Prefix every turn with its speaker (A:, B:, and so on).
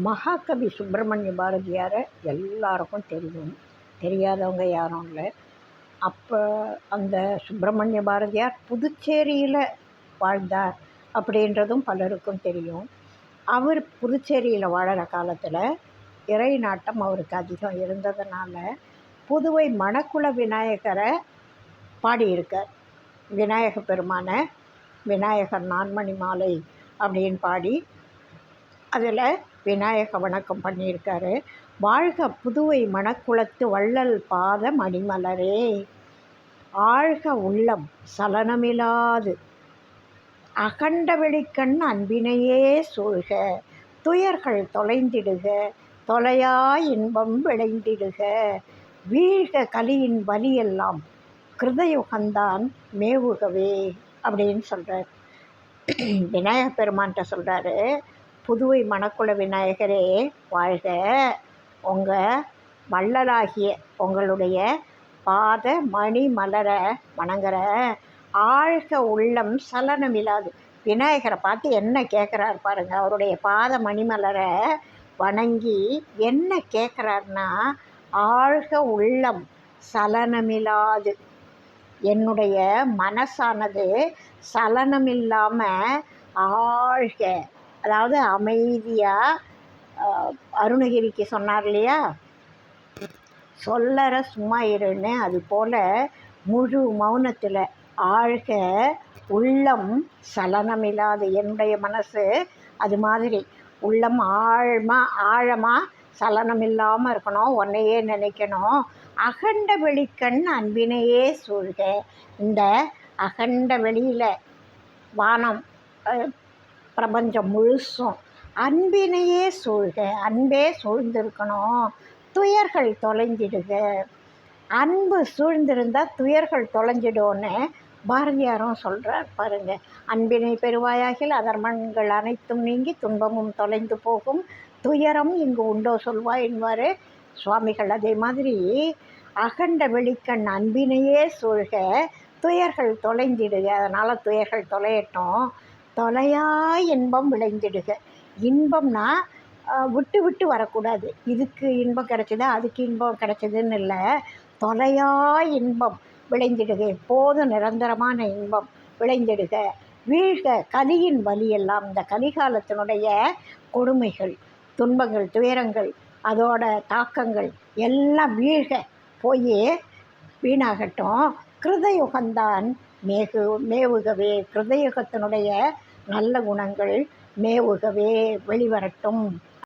A: மகாகவி சுப்பிரமணிய பாரதியாரை எல்லாருக்கும் தெரியும், தெரியாதவங்க யாரும் இல்லை. அப்போ அந்த சுப்பிரமணிய பாரதியார் புதுச்சேரியில் வாழ்ந்தார் அப்படின்றதும் பலருக்கும் தெரியும். அவர் புதுச்சேரியில் வாழற காலத்தில் இறை நாட்டம் அவருக்கு அதிகம் இருந்ததுனால புதுவை மணக்குள விநாயகரை பாடியிருக்கார். விநாயக பெருமானை விநாயகர் நான்மணி மாலை அப்படின்னு பாடி அதில் விநாயக வணக்கம் பண்ணியிருக்காரு. வாழ்க புதுவை மணக்குளத்து வள்ளல் பாத மணிமலரே, ஆழ்க உள்ளம் சலனமிலாது அகண்ட வெளிக்கண் அன்பினையே சூழ்க, துயர்கள் தொலைந்திடுக தொலையா இன்பம் விளைந்திடுக, வீழ்க கலியின் வலியெல்லாம் கிருதயுகந்தான் மேவுகவே அப்படின்னு சொல்கிறார். விநாயக பெருமான்கிட்ட சொல்கிறாரு, புதுவை மணக்குள விநாயகரே வாழ்க, உங்கள் வள்ளலாகிய உங்களுடைய பாத மணி மலரை வணங்குற, ஆழ்க உள்ளம் சலனமில்லாது. விநாயகரை பார்த்து என்ன கேட்குறாரு பாருங்க. அவருடைய பாத மணிமலரை வணங்கி என்ன கேட்குறாருன்னா, ஆழ்க உள்ளம் சலனமில்லாது, என்னுடைய மனசானது சலனமில்லாமல் ஆழ்க, அதாவது அமைதியாக. அருணகிரிக்கு சொன்னார் இல்லையா, சொல்லற சும்மா இருன்னு, அதுபோல் முழு மௌனத்தில் ஆழ்க உள்ளம் சலனமில்லாது, என்னுடைய மனசு அது மாதிரி உள்ளம் ஆழமாக சலனம் இல்லாமல் இருக்கணும், உன்னையே நினைக்கணும். அகண்ட வெளிக்கண் அன்பினையே சூழ்க, இந்த அகண்ட வெளியில் வானம் பிரபஞ்சம் முழுசும் அன்பினையே சூழ்க, அன்பே சூழ்ந்திருக்கணும், துயர்கள் தொலைஞ்சிடுக. அன்பு சூழ்ந்திருந்தால் துயர்கள் தொலைஞ்சிடும்னு பாரதியாரும் சொல்கிறார் பாருங்க. அன்பினை பெறுவாயாகில் அதர்மங்கள் அனைத்தும் நீங்கி துன்பமும் தொலைந்து போகும், துயரம் இங்கு உண்டோ சொல்வாய் என்பார் சுவாமிகள். அதே மாதிரி அகண்ட வெளிக்கண் அன்பினையே சூழ்க, துயர்கள் தொலைந்திடுக, அதனால் துயர்கள் தொலையட்டும், தொலையா இன்பம் விளைந்திடுக. இன்பம்னா விட்டு விட்டு வரக்கூடாது, இதுக்கு இன்பம் கிடைச்சிதா அதுக்கு இன்பம் கிடைச்சதுன்னு இல்லை, தொலையா இன்பம் விளைந்திடுக, எப்போதும் நிரந்தரமான இன்பம் விளைந்திடுக. வீழ்க கலியின் வலியெல்லாம், இந்த கலிகாலத்தினுடைய கொடுமைகள், துன்பங்கள், துயரங்கள், அதோட தாக்கங்கள் எல்லாம் வீழ்க, போய் வீணாகட்டும். கிருதயுகந்தான் மேவுகவே, கிருதயுகத்தினுடைய நல்ல குணங்கள் மேவுகவே வெளிவரட்டும்